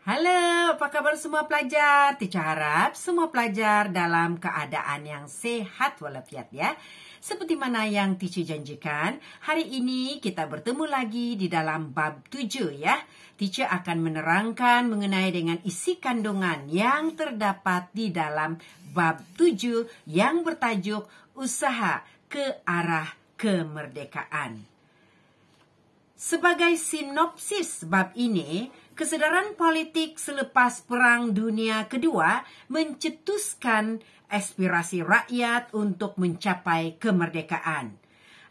Halo, apa kabar semua pelajar? Teacher harap semua pelajar dalam keadaan yang sehat walafiat ya. Seperti mana yang Teacher janjikan, hari ini kita bertemu lagi di dalam bab 7 ya. Teacher akan menerangkan mengenai dengan isi kandungan yang terdapat di dalam bab 7 yang bertajuk Usaha ke Arah Kemerdekaan. Sebagai sinopsis bab ini, kesedaran politik selepas Perang Dunia Kedua mencetuskan aspirasi rakyat untuk mencapai kemerdekaan.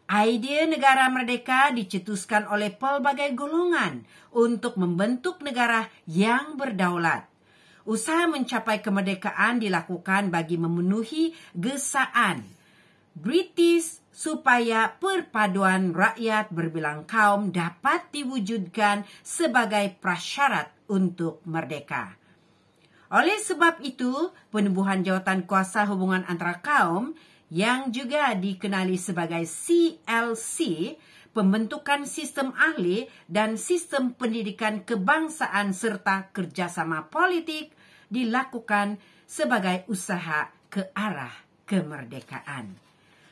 Idea negara merdeka dicetuskan oleh pelbagai golongan untuk membentuk negara yang berdaulat. Usaha mencapai kemerdekaan dilakukan bagi memenuhi gesaan British supaya perpaduan rakyat berbilang kaum dapat diwujudkan sebagai prasyarat untuk merdeka. Oleh sebab itu, penubuhan jawatan kuasa hubungan antara kaum yang juga dikenali sebagai CLC, pembentukan sistem ahli dan sistem pendidikan kebangsaan serta kerjasama politik dilakukan sebagai usaha ke arah kemerdekaan.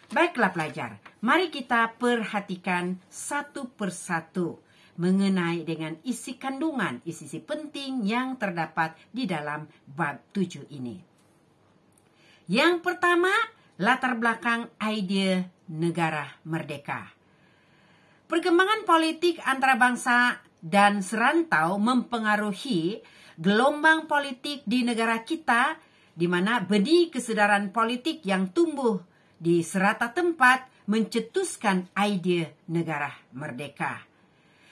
Baiklah pelajar, mari kita perhatikan satu persatu mengenai dengan isi kandungan, isi penting yang terdapat di dalam bab 7 ini. Yang pertama, latar belakang idea negara merdeka. Perkembangan politik antara bangsa dan serantau mempengaruhi gelombang politik di negara kita, di mana benih kesedaran politik yang tumbuh di serata tempat mencetuskan idea negara merdeka,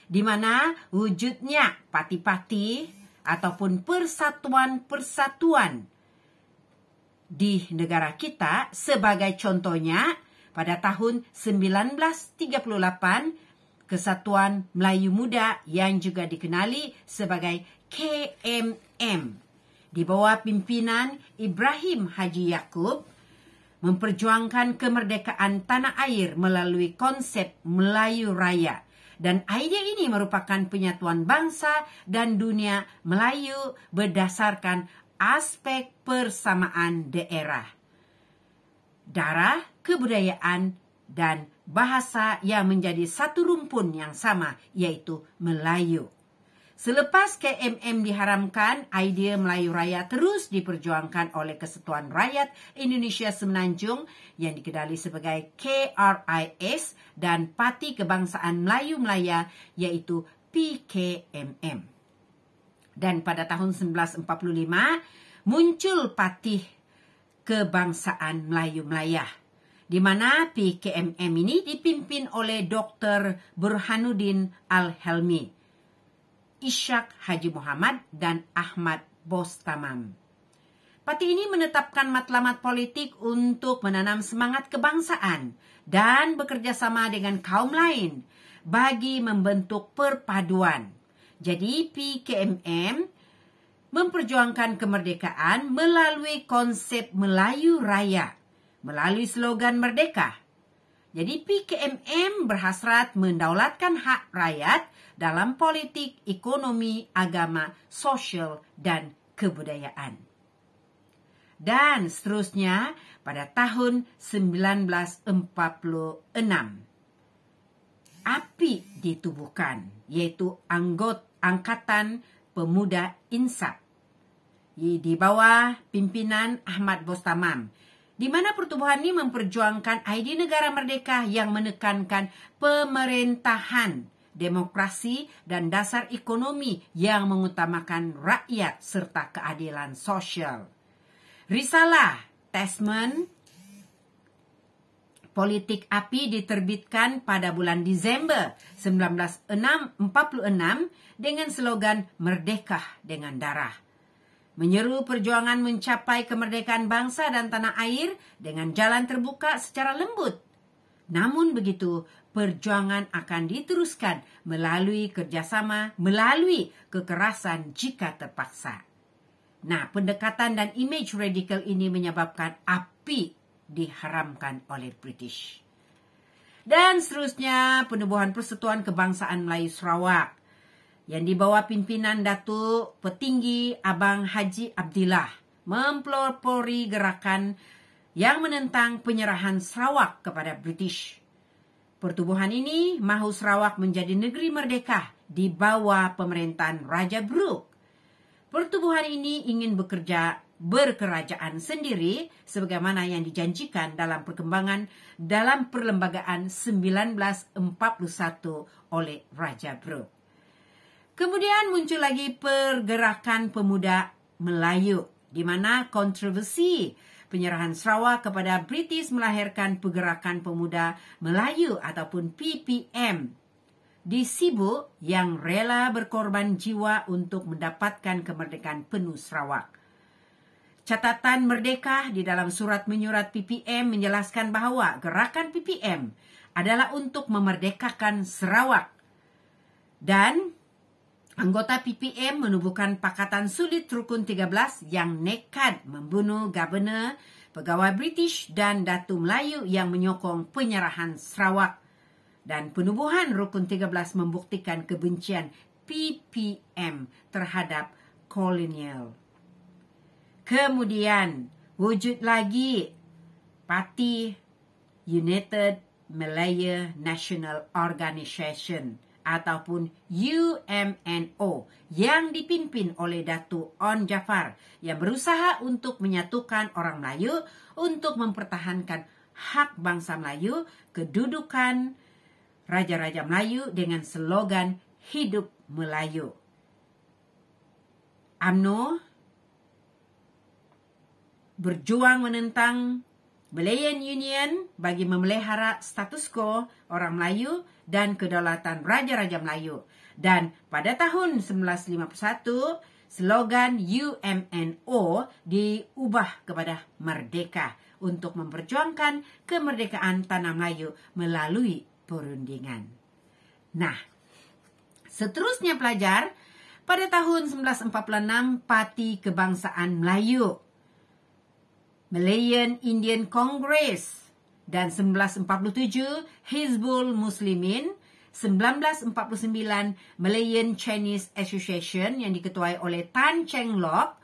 di mana wujudnya parti-parti ataupun persatuan-persatuan di negara kita, sebagai contohnya pada tahun 1938 Kesatuan Melayu Muda yang juga dikenali sebagai KMM di bawah pimpinan Ibrahim Haji Yaakob memperjuangkan kemerdekaan tanah air melalui konsep Melayu Raya. Dan idea ini merupakan penyatuan bangsa dan dunia Melayu berdasarkan aspek persamaan daerah, darah, kebudayaan, dan bahasa yang menjadi satu rumpun yang sama, yaitu Melayu. Selepas KMM diharamkan, idea Melayu Raya terus diperjuangkan oleh Kesatuan Rakyat Indonesia Semenanjung yang dikenali sebagai KRIS dan Parti Kebangsaan Melayu Melaya yaitu PKMM. Dan pada tahun 1945 muncul Parti Kebangsaan Melayu Melaya, di mana PKMM ini dipimpin oleh Dr. Burhanuddin Al-Helmi, Ishak Haji Muhammad, dan Ahmad Bostamam. Parti ini menetapkan matlamat politik untuk menanam semangat kebangsaan dan bekerja sama dengan kaum lain bagi membentuk perpaduan. Jadi PKMM memperjuangkan kemerdekaan melalui konsep Melayu Raya, melalui slogan Merdeka. Jadi PKMM berhasrat mendaulatkan hak rakyat dalam politik, ekonomi, agama, sosial, dan kebudayaan. Dan seterusnya pada tahun 1946, API ditubuhkan, yaitu Angkatan Pemuda Insaf, di bawah pimpinan Ahmad Bostamam, di mana pertubuhan ini memperjuangkan idea negara merdeka yang menekankan pemerintahan, demokrasi, dan dasar ekonomi yang mengutamakan rakyat serta keadilan sosial. Risalah Tasman Politik API diterbitkan pada bulan Disember 1946 dengan slogan Merdeka dengan Darah, menyeru perjuangan mencapai kemerdekaan bangsa dan tanah air dengan jalan terbuka secara lembut. Namun begitu, perjuangan akan diteruskan melalui kerjasama, melalui kekerasan jika terpaksa. Nah, pendekatan dan image radikal ini menyebabkan API diharamkan oleh British. Dan seterusnya, penubuhan Persatuan Kebangsaan Melayu Sarawak yang di bawah pimpinan Datuk Petinggi Abang Haji Abdillah mempelopori gerakan yang menentang penyerahan Sarawak kepada British. Pertubuhan ini mahu Sarawak menjadi negeri merdeka di bawah pemerintahan Raja Brooke. Pertubuhan ini ingin berkerajaan sendiri sebagaimana yang dijanjikan dalam perlembagaan 1941 oleh Raja Brooke. Kemudian muncul lagi pergerakan pemuda Melayu, di mana kontroversi penyerahan Sarawak kepada British melahirkan pergerakan pemuda Melayu ataupun PPM di Sibu yang rela berkorban jiwa untuk mendapatkan kemerdekaan penuh Sarawak. Catatan Merdeka di dalam surat menyurat PPM menjelaskan bahawa gerakan PPM adalah untuk memerdekakan Sarawak. Dan anggota PPM menubuhkan Pakatan Sulit Rukun 13 yang nekat membunuh Governor, pegawai British dan Datu Melayu yang menyokong penyerahan Sarawak. Dan penubuhan Rukun 13 membuktikan kebencian PPM terhadap kolonial. Kemudian wujud lagi Parti United Malaya National Organisation ataupun UMNO yang dipimpin oleh Datuk On Jaafar yang berusaha untuk menyatukan orang Melayu untuk mempertahankan hak bangsa Melayu, kedudukan Raja-Raja Melayu dengan slogan Hidup Melayu. UMNO berjuang menentang Malayan Union bagi memelihara status quo orang Melayu dan kedaulatan Raja-Raja Melayu. Dan pada tahun 1951, slogan UMNO diubah kepada Merdeka untuk memperjuangkan kemerdekaan tanah Melayu melalui perundingan. Nah, seterusnya pelajar, pada tahun 1946, Parti Kebangsaan Melayu, Malayan Indian Congress, dan 1947 Hizbul Muslimin, 1949 Malayan Chinese Association yang diketuai oleh Tan Cheng Lock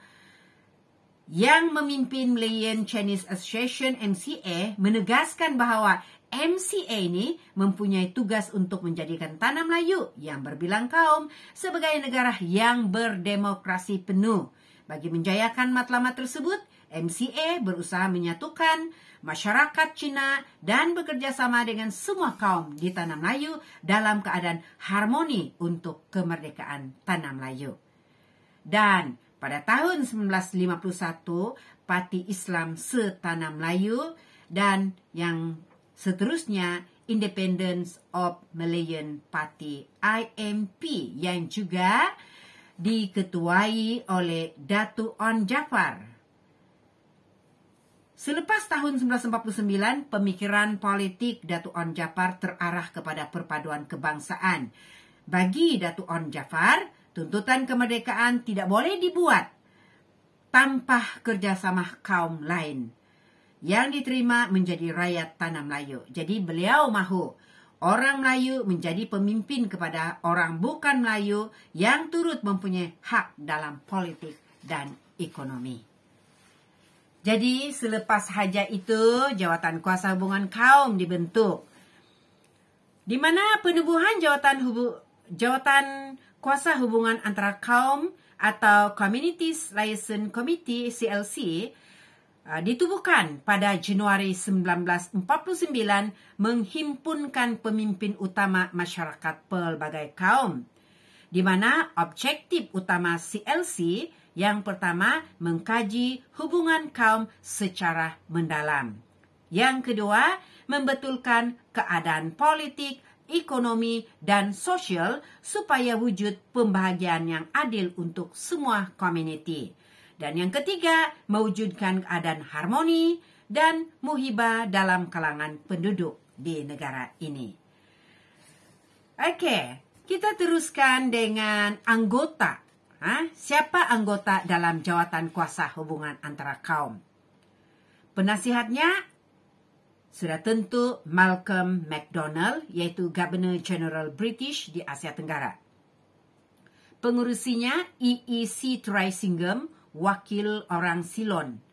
yang memimpin Malayan Chinese Association MCA menegaskan bahawa MCA ini mempunyai tugas untuk menjadikan tanah Melayu yang berbilang kaum sebagai negara yang berdemokrasi penuh. Bagi menjayakan matlamat tersebut, MCA berusaha menyatukan masyarakat Cina dan bekerjasama dengan semua kaum di tanah Melayu dalam keadaan harmoni untuk kemerdekaan tanah Melayu. Dan pada tahun 1951, Parti Islam Setanah Melayu dan yang seterusnya Independence of Malayan Party IMP yang juga diketuai oleh Datuk On Jaafar. Selepas tahun 1949, pemikiran politik Datuk On Jaafar terarah kepada perpaduan kebangsaan. Bagi Datuk On Jaafar, tuntutan kemerdekaan tidak boleh dibuat tanpa kerjasama kaum lain yang diterima menjadi rakyat tanah Melayu. Jadi beliau mahu orang Melayu menjadi pemimpin kepada orang bukan Melayu yang turut mempunyai hak dalam politik dan ekonomi. Jadi selepas hajat itu, Jawatan Kuasa Hubungan Kaum dibentuk, di mana penubuhan Jawatan Kuasa Hubungan Antara Kaum atau Communities Liaison Committee CLC ditubuhkan pada Januari 1949 menghimpunkan pemimpin utama masyarakat pelbagai kaum, di mana objektif utama CLC yang pertama, mengkaji hubungan kaum secara mendalam. Yang kedua, membetulkan keadaan politik, ekonomi, dan sosial supaya wujud pembahagian yang adil untuk semua komuniti. Dan yang ketiga, mewujudkan keadaan harmoni dan muhibah dalam kalangan penduduk di negara ini. Okey, kita teruskan dengan anggota. Siapa anggota dalam Jawatan Kuasa Hubungan Antara Kaum? Penasihatnya sudah tentu Malcolm McDonald, iaitu Governor General British di Asia Tenggara. Pengurusinya EEC Treisingham, wakil orang Silon.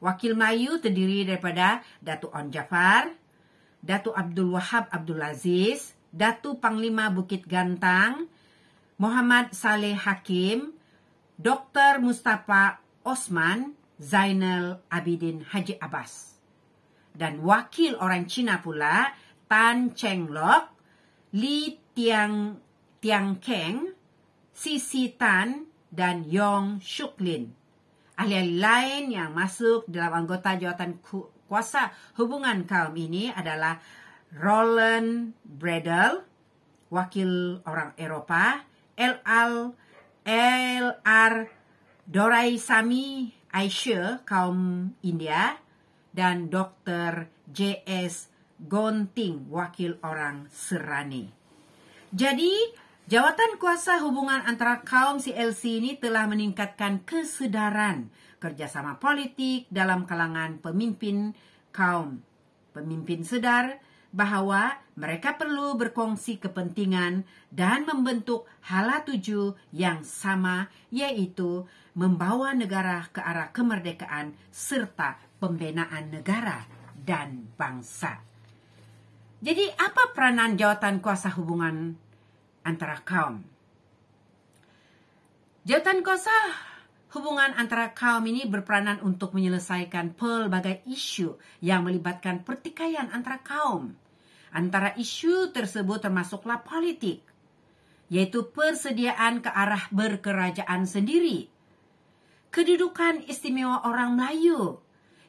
Wakil Melayu terdiri daripada Datuk On Jaafar, Datuk Abdul Wahab Abdul Aziz, Datuk Panglima Bukit Gantang, Muhammad Saleh Hakim, Dr. Mustafa Osman, Zainal Abidin Haji Abbas. Dan wakil orang Cina pula, Tan Cheng Lock, Li Tiang Keng, Sisi Tan, dan Yong Shuk Lin. Ahli-ahli lain yang masuk dalam anggota jawatan kuasa hubungan kaum ini adalah Roland Bredel, wakil orang Eropah, L.R. Doraisamy Aisyah, kaum India, dan Dr. J.S. Gonting, wakil orang Serani. Jadi, jawatan kuasa hubungan antara kaum CLC ini telah meningkatkan kesedaran kerjasama politik dalam kalangan pemimpin kaum. Pemimpin sedar bahawa mereka perlu berkongsi kepentingan dan membentuk hala tuju yang sama, iaitu membawa negara ke arah kemerdekaan serta pembinaan negara dan bangsa. Jadi, apa peranan jawatan kuasa hubungan antara kaum? Jawatan kuasa hubungan antara kaum ini berperanan untuk menyelesaikan pelbagai isu yang melibatkan pertikaian antara kaum. Antara isu tersebut termasuklah politik, yaitu persediaan ke arah berkerajaan sendiri, kedudukan istimewa orang Melayu,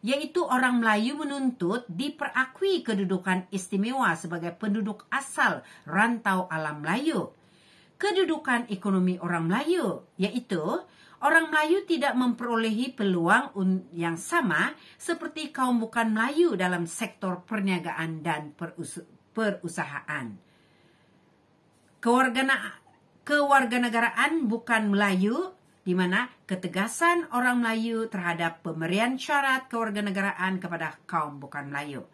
yaitu orang Melayu menuntut diperakui kedudukan istimewa sebagai penduduk asal rantau alam Melayu. Kedudukan ekonomi orang Melayu, yaitu orang Melayu tidak memperolehi peluang yang sama seperti kaum bukan Melayu dalam sektor perniagaan dan perusahaan. Kewarganegaraan bukan Melayu, di mana ketegasan orang Melayu terhadap pemberian syarat kewarganegaraan kepada kaum bukan Melayu.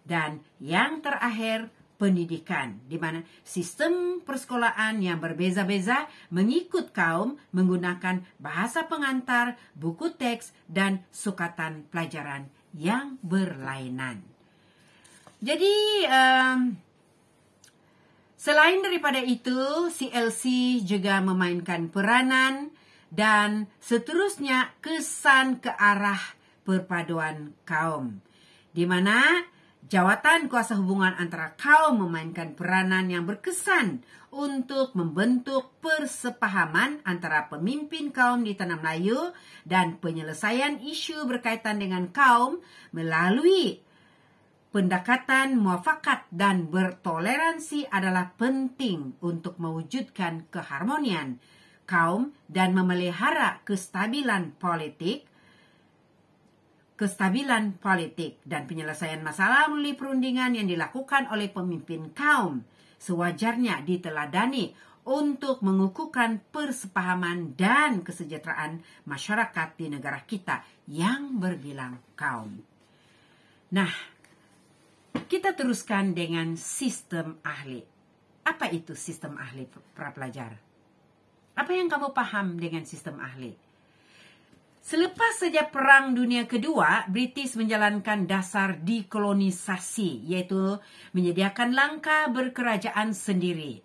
Dan yang terakhir, pendidikan, di mana sistem persekolahan yang berbeza-beza mengikut kaum menggunakan bahasa pengantar, buku teks, dan sukatan pelajaran yang berlainan. Jadi, selain daripada itu, CLC juga memainkan peranan dan seterusnya kesan ke arah perpaduan kaum, di mana jawatan kuasa hubungan antara kaum memainkan peranan yang berkesan untuk membentuk persepahaman antara pemimpin kaum di Tanah Melayu dan penyelesaian isu berkaitan dengan kaum melalui pendekatan muafakat dan bertoleransi adalah penting untuk mewujudkan keharmonian kaum dan memelihara kestabilan politik dan penyelesaian masalah melalui perundingan yang dilakukan oleh pemimpin kaum sewajarnya diteladani untuk mengukuhkan persepahaman dan kesejahteraan masyarakat di negara kita yang berbilang kaum. Nah, kita teruskan dengan sistem ahli. Apa itu sistem ahli, para pelajar? Apa yang kamu paham dengan sistem ahli? Selepas sejak Perang Dunia Kedua, British menjalankan dasar dekolonisasi, yaitu menyediakan langkah berkerajaan sendiri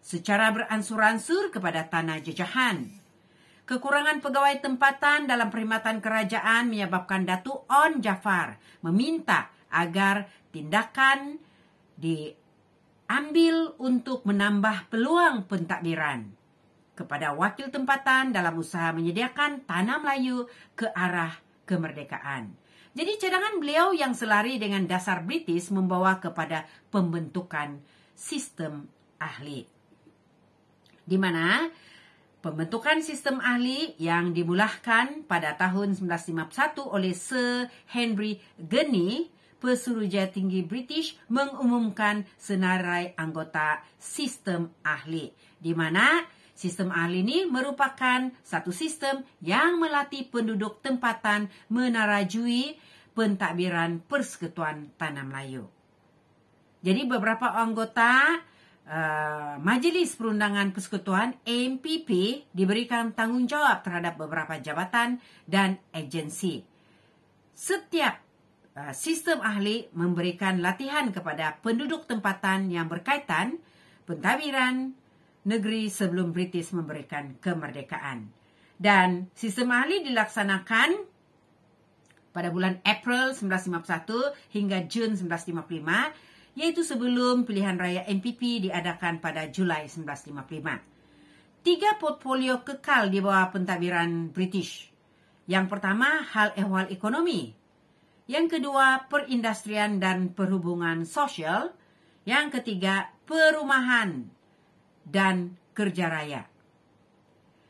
secara beransur-ansur kepada tanah jajahan. Kekurangan pegawai tempatan dalam perkhidmatan kerajaan menyebabkan Datuk On Jaafar meminta agar tindakan diambil untuk menambah peluang pentadbiran kepada wakil tempatan dalam usaha menyediakan tanah Melayu ke arah kemerdekaan. Jadi cadangan beliau yang selari dengan dasar British membawa kepada pembentukan sistem ahli, di mana pembentukan sistem ahli yang dimulahkan pada tahun 1951 oleh Sir Henry Gurney, Pesuruhjaya Tinggi British, mengumumkan senarai anggota sistem ahli, di mana sistem ahli ini merupakan satu sistem yang melatih penduduk tempatan menarajui pentadbiran Persekutuan Tanah Melayu. Jadi beberapa anggota Majlis Perundangan Persekutuan MPP diberikan tanggungjawab terhadap beberapa jabatan dan agensi. Setiap sistem ahli memberikan latihan kepada penduduk tempatan yang berkaitan pentadbiran negeri sebelum British memberikan kemerdekaan. Dan sistem ahli dilaksanakan pada bulan April 1951 hingga Jun 1955, iaitu sebelum pilihan raya MPP diadakan pada Julai 1955. 3 portfolio kekal di bawah pentadbiran British. Yang pertama, hal ehwal ekonomi. Yang kedua, perindustrian dan perhubungan sosial. Yang ketiga, perumahan dan kerja raya.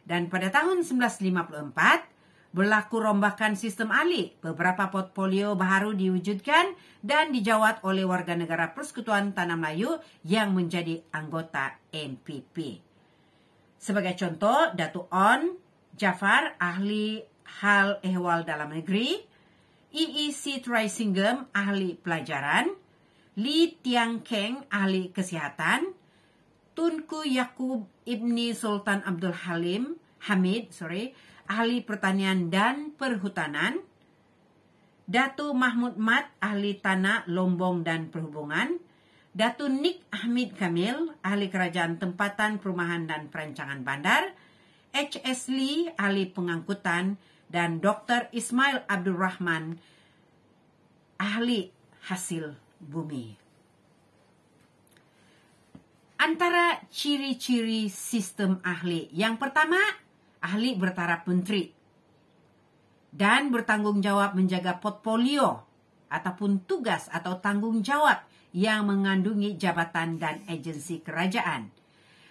Dan pada tahun 1954, berlaku rombakan sistem ahli. Beberapa portfolio baru diwujudkan dan dijawat oleh warga negara Persekutuan Tanah Melayu yang menjadi anggota MPP. Sebagai contoh, Datuk On Jafar, ahli hal ehwal dalam negeri, EEC Trisingham, ahli pelajaran, Lee Tiang Keng, ahli kesihatan, Tunku Yaqub Ibni Sultan Abdul Hamid, ahli pertanian dan perhutanan, Datu Mahmud Mat, ahli tanah, lombong dan perhubungan, Datu Nik Ahmid Kamil, ahli kerajaan tempatan, perumahan dan perancangan bandar, H.S. Lee, ahli pengangkutan, dan Dr. Ismail Abdul Rahman, ahli hasil bumi. Antara ciri-ciri sistem ahli, yang pertama, ahli bertaraf menteri dan bertanggungjawab menjaga portfolio ataupun tugas atau tanggungjawab yang mengandungi jabatan dan agensi kerajaan.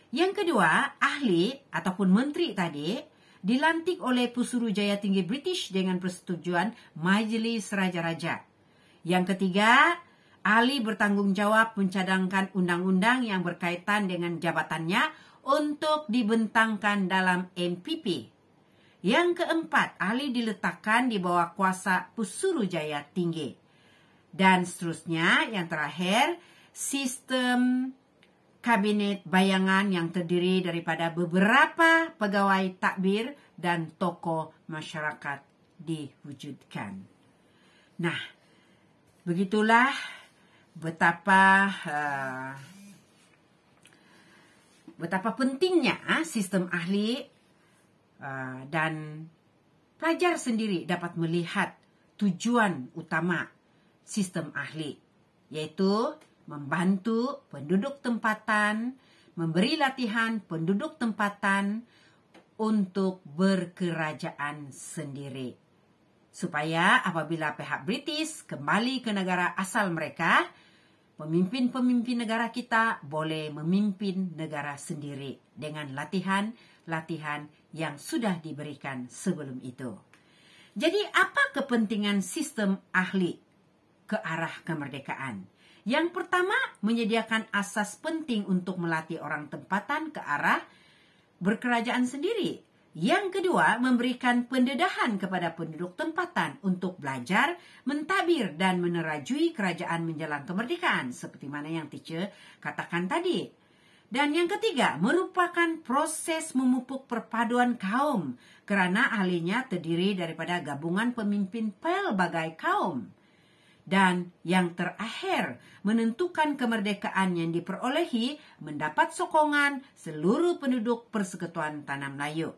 Yang kedua, ahli ataupun menteri tadi dilantik oleh Pusurujaya Tinggi British dengan persetujuan Majlis Raja-Raja. Yang ketiga, ahli bertanggungjawab mencadangkan undang-undang yang berkaitan dengan jabatannya untuk dibentangkan dalam MPP. Yang keempat, ahli diletakkan di bawah kuasa Pusurujaya Tinggi. Dan seterusnya, yang terakhir, sistem kabinet bayangan yang terdiri daripada beberapa pegawai takbir dan tokoh masyarakat diwujudkan. Nah, begitulah betapa pentingnya sistem ahli, dan pelajar sendiri dapat melihat tujuan utama sistem ahli, yaitu membantu penduduk tempatan, memberi latihan penduduk tempatan untuk berkerajaan sendiri. Supaya apabila pihak British kembali ke negara asal mereka, pemimpin-pemimpin negara kita boleh memimpin negara sendiri dengan latihan-latihan yang sudah diberikan sebelum itu. Jadi apa kepentingan sistem ahli ke arah kemerdekaan? Yang pertama, menyediakan asas penting untuk melatih orang tempatan ke arah berkerajaan sendiri. Yang kedua, memberikan pendedahan kepada penduduk tempatan untuk belajar, mentadbir dan menerajui kerajaan menjelang kemerdekaan, seperti mana yang teacher katakan tadi. Dan yang ketiga, merupakan proses memupuk perpaduan kaum, kerana ahlinya terdiri daripada gabungan pemimpin pelbagai kaum. Dan yang terakhir, menentukan kemerdekaan yang diperolehi mendapat sokongan seluruh penduduk Persekutuan Tanah Melayu.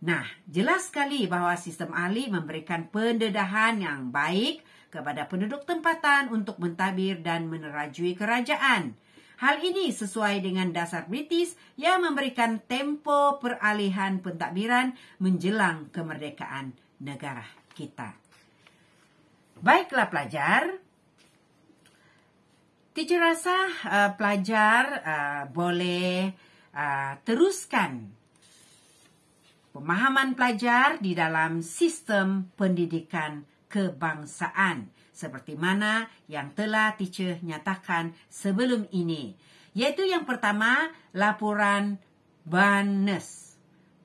Nah, jelas sekali bahawa sistem ahli memberikan pendedahan yang baik kepada penduduk tempatan untuk mentadbir dan menerajui kerajaan. Hal ini sesuai dengan dasar British yang memberikan tempo peralihan pentadbiran menjelang kemerdekaan negara kita. Baiklah pelajar, teacher rasa pelajar boleh teruskan pemahaman pelajar di dalam sistem pendidikan kebangsaan seperti mana yang telah teacher nyatakan sebelum ini, iaitu yang pertama, laporan Barnes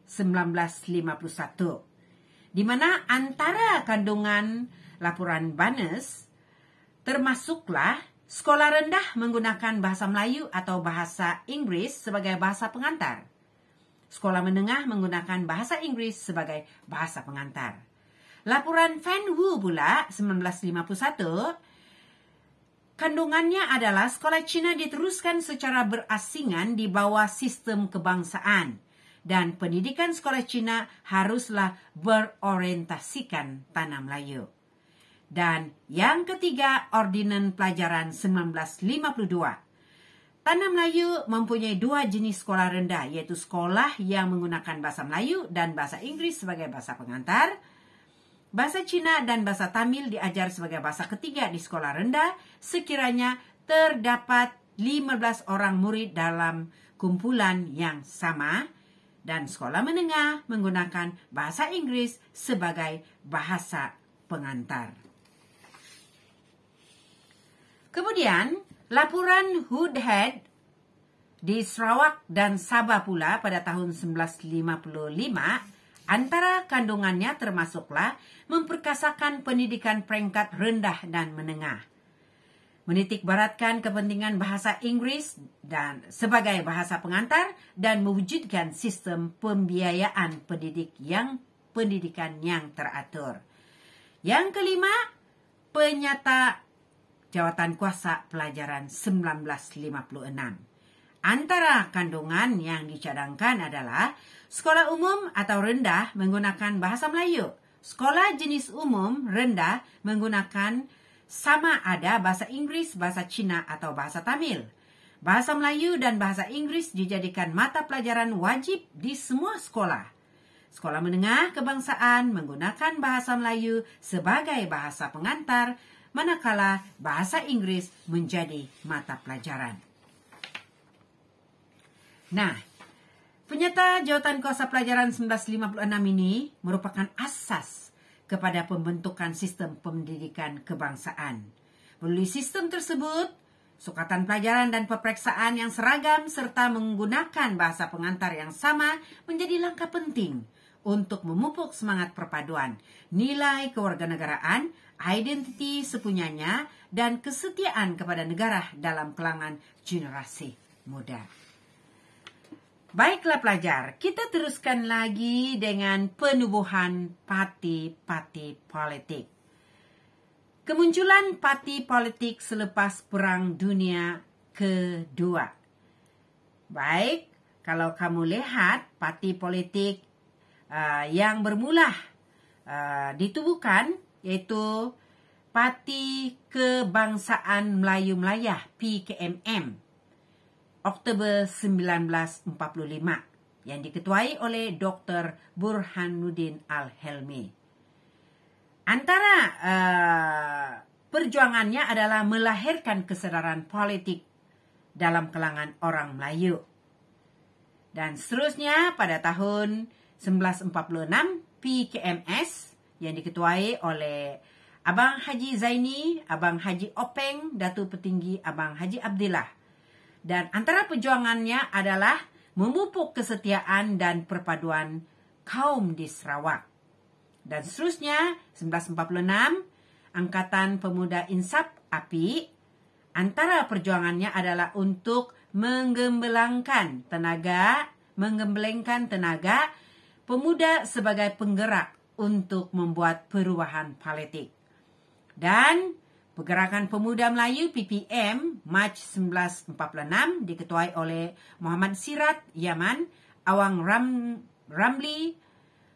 1951, di mana antara kandungan laporan Barnes termasuklah Sekolah rendah menggunakan bahasa Melayu atau bahasa Inggris sebagai bahasa pengantar. Sekolah menengah menggunakan bahasa Inggris sebagai bahasa pengantar. Laporan Fan Wu pula 1951, kandungannya adalah sekolah Cina diteruskan secara berasingan di bawah sistem kebangsaan dan pendidikan sekolah Cina haruslah berorientasikan tanah Melayu. Dan yang ketiga, Ordinan Pelajaran 1952. Tanah Melayu mempunyai dua jenis sekolah rendah, iaitu sekolah yang menggunakan bahasa Melayu dan bahasa Inggris sebagai bahasa pengantar. Bahasa Cina dan bahasa Tamil diajar sebagai bahasa ketiga di sekolah rendah sekiranya terdapat 15 orang murid dalam kumpulan yang sama, dan sekolah menengah menggunakan bahasa Inggris sebagai bahasa pengantar. Kemudian, laporan Woodhead di Sarawak dan Sabah pula pada tahun 1955, antara kandungannya termasuklah memperkasakan pendidikan peringkat rendah dan menengah, menitikberatkan kepentingan bahasa Inggris dan sebagai bahasa pengantar dan mewujudkan sistem pembiayaan pendidikan yang teratur. Yang kelima, penyata Jawatan Kuasa Pelajaran 1956. Antara kandungan yang dicadangkan adalah sekolah umum atau rendah menggunakan bahasa Melayu. Sekolah jenis umum rendah menggunakan sama ada bahasa Inggris, bahasa Cina atau bahasa Tamil. Bahasa Melayu dan bahasa Inggris dijadikan mata pelajaran wajib di semua sekolah. Sekolah menengah kebangsaan menggunakan bahasa Melayu sebagai bahasa pengantar, manakala bahasa Inggris menjadi mata pelajaran. Nah, penyata Jawatan Kuasa Pelajaran 1956 ini merupakan asas kepada pembentukan sistem pendidikan kebangsaan. Melalui sistem tersebut, sukatan pelajaran dan peperiksaan yang seragam serta menggunakan bahasa pengantar yang sama menjadi langkah penting untuk memupuk semangat perpaduan, nilai kewarganegaraan, identiti sepunyanya, dan kesetiaan kepada negara dalam kalangan generasi muda. Baiklah pelajar, kita teruskan lagi dengan penubuhan parti-parti politik. Kemunculan parti politik selepas Perang Dunia Kedua. Baik, kalau kamu lihat parti politik yang bermula ditubuhkan, iaitu Parti Kebangsaan Melayu Melayah PKMM Oktober 1945 yang diketuai oleh Dr. Burhanuddin Al-Helmi. Antara perjuangannya adalah melahirkan kesedaran politik dalam kalangan orang Melayu. Dan seterusnya pada tahun 1946 PKMS yang diketuai oleh Abang Haji Zaini, Abang Haji Openg, Datuk Petinggi Abang Haji Abdillah. Dan antara perjuangannya adalah memupuk kesetiaan dan perpaduan kaum di Sarawak. Dan seterusnya, 1946, Angkatan Pemuda Insaf API, antara perjuangannya adalah untuk menggembelengkan tenaga pemuda sebagai penggerak untuk membuat perubahan politik. Dan Pergerakan Pemuda Melayu PPM Mac 1946 diketuai oleh Muhammad Sirat Yaman, Awang Ramli,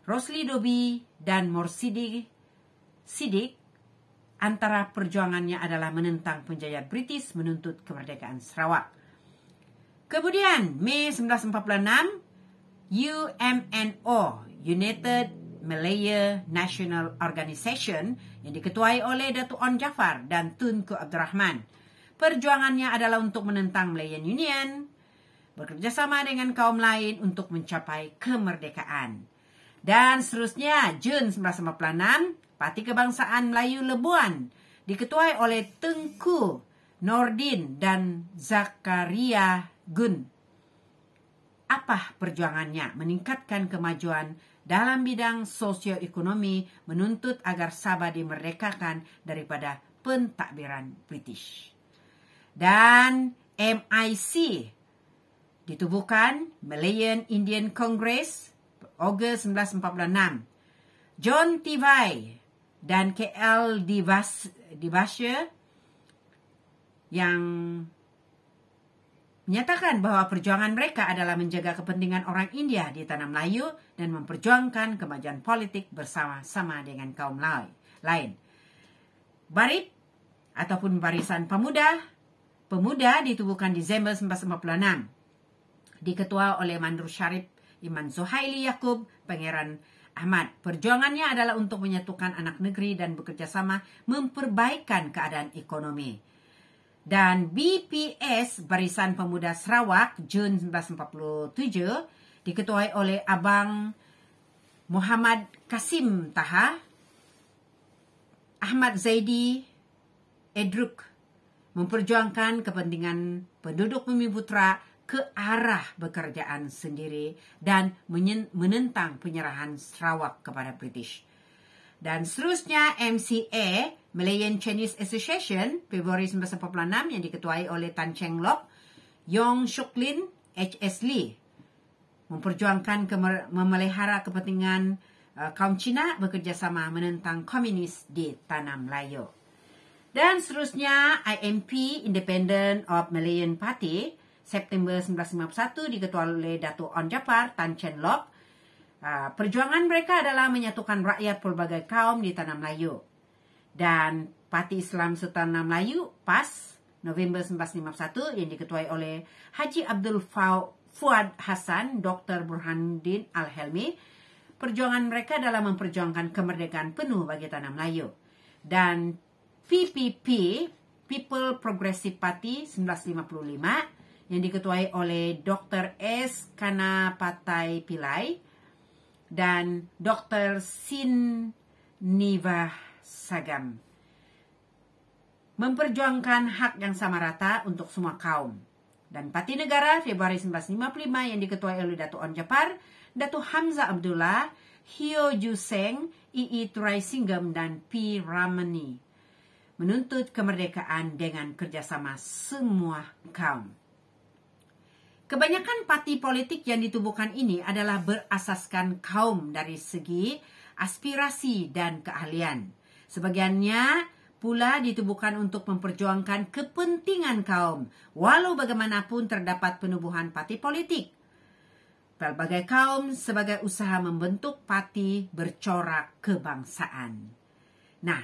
Rosli Dobi dan Morsidi Sidik. Antara perjuangannya adalah menentang penjajah British menuntut kemerdekaan Sarawak. Kemudian Mei 1946 UMNO United Malaya National Organisation yang diketuai oleh Datuk On Jaafar dan Tunku Abdul Rahman. Perjuangannya adalah untuk menentang Malayan Union, bekerjasama dengan kaum lain untuk mencapai kemerdekaan. Dan seterusnya, Jun 1946, Parti Kebangsaan Melayu Labuan diketuai oleh Tengku Nordin dan Zakaria Gun. Apa perjuangannya? Meningkatkan kemajuan dalam bidang sosioekonomi, menuntut agar Sabah dimerdekakan daripada pentadbiran British. Dan MIC ditubuhkan Malayan Indian Congress Ogos 1946. John Tivai dan KL Dibasha yang menyatakan bahawa perjuangan mereka adalah menjaga kepentingan orang India di tanah Melayu dan memperjuangkan kemajuan politik bersama-sama dengan kaum lain. Barit ataupun Barisan Pemuda ditubuhkan Disember 1956. Diketua oleh Mandur Syarif Iman Zuhaili Yaakob Pangeran Ahmad. Perjuangannya adalah untuk menyatukan anak negeri dan bekerjasama memperbaikan keadaan ekonomi. Dan BPS Barisan Pemuda Sarawak Jun 1947 diketuai oleh Abang Muhammad Kasim Taha, Ahmad Zaidi Edruk, memperjuangkan kepentingan penduduk Bumiputera ke arah bekerjaan sendiri dan menentang penyerahan Sarawak kepada British. Dan seterusnya MCA, Malayan Chinese Association, Februari 1946 yang diketuai oleh Tan Cheng Lock, Yong Shuk Lin, H.S. Lee, memperjuangkan memelihara kepentingan kaum Cina bekerjasama menentang komunis di Tanah Melayu. Dan seterusnya IMP, Independent of Malayan Party, September 1951 diketuai oleh Datuk On Jaafar Tan Cheng Lock. Perjuangan mereka adalah menyatukan rakyat pelbagai kaum di Tanah Melayu. Dan Parti Islam Sultanah Melayu, PAS, November 1951 yang diketuai oleh Haji Abdul Fuad Hassan, Dr. Burhanuddin Al-Helmi. Perjuangan mereka adalah memperjuangkan kemerdekaan penuh bagi Tanah Melayu. Dan PPP, People Progressive Party 1955, yang diketuai oleh Dr. S. Kanapatai Pillai dan Dr. Sin Nivah Sagam, memperjuangkan hak yang sama rata untuk semua kaum. Dan Parti Negara Februari 1955 yang diketuai oleh Datuk On Jaafar, Datuk Hamzah Abdullah, Hio Ju Seng, I.I. Turai Singgam dan P. Ramani, menuntut kemerdekaan dengan kerjasama semua kaum. Kebanyakan parti politik yang ditubuhkan ini adalah berasaskan kaum dari segi aspirasi dan keahlian. Sebagiannya pula ditubuhkan untuk memperjuangkan kepentingan kaum, walau bagaimanapun terdapat penubuhan parti politik. Pelbagai kaum sebagai usaha membentuk parti bercorak kebangsaan. Nah,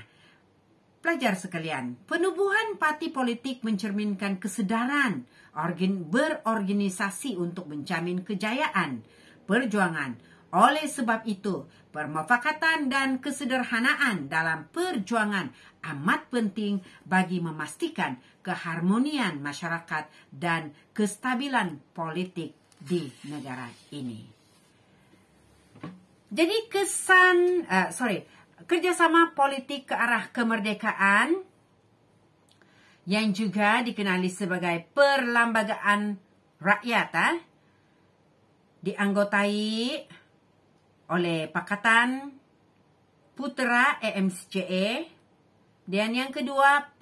pelajar sekalian, penubuhan parti politik mencerminkan kesedaran berorganisasi untuk menjamin kejayaan perjuangan. Oleh sebab itu, permufakatan dan kesederhanaan dalam perjuangan amat penting bagi memastikan keharmonian masyarakat dan kestabilan politik di negara ini. Jadi kerjasama politik ke arah kemerdekaan yang juga dikenali sebagai Perlembagaan Rakyat dianggotai oleh Pakatan Putera AMCA. Dan yang kedua,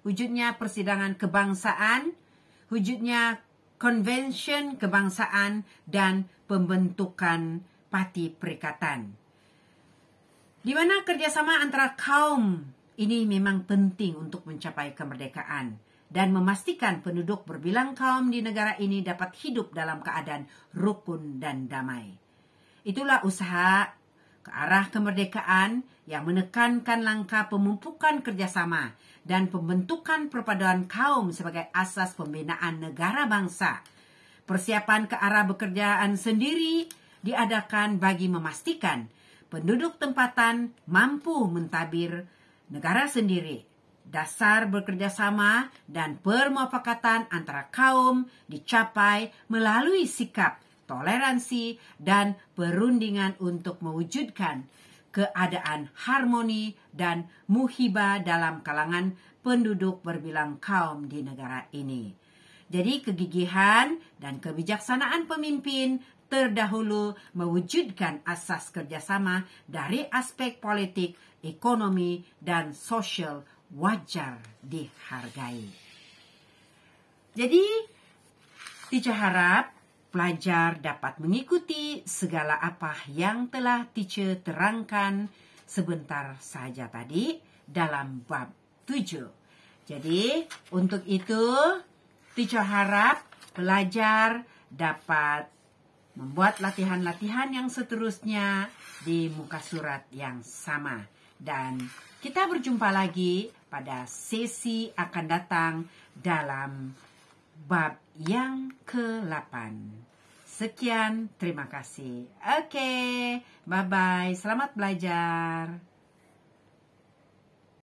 wujudnya persidangan kebangsaan, wujudnya konvensyen kebangsaan dan pembentukan parti perikatan. Di mana kerjasama antara kaum ini memang penting untuk mencapai kemerdekaan dan memastikan penduduk berbilang kaum di negara ini dapat hidup dalam keadaan rukun dan damai. Itulah usaha ke arah kemerdekaan yang menekankan langkah pemumpukan kerjasama dan pembentukan perpaduan kaum sebagai asas pembinaan negara bangsa. Persiapan ke arah bekerjaan sendiri diadakan bagi memastikan penduduk tempatan mampu mentadbir negara sendiri. Dasar bekerjasama dan permufakatan antara kaum dicapai melalui sikap toleransi dan perundingan untuk mewujudkan keadaan harmoni dan muhibah dalam kalangan penduduk berbilang kaum di negara ini. Jadi kegigihan dan kebijaksanaan pemimpin terdahulu mewujudkan asas kerjasama dari aspek politik, ekonomi, dan sosial wajar dihargai. Jadi, teacher harap pelajar dapat mengikuti segala apa yang telah teacher terangkan sebentar saja tadi dalam bab 7. Jadi, untuk itu, teacher harap pelajar dapat membuat latihan-latihan yang seterusnya di muka surat yang sama. Dan kita berjumpa lagi pada sesi akan datang dalam bab yang ke-8. Sekian, terima kasih. Oke, bye-bye. Selamat belajar.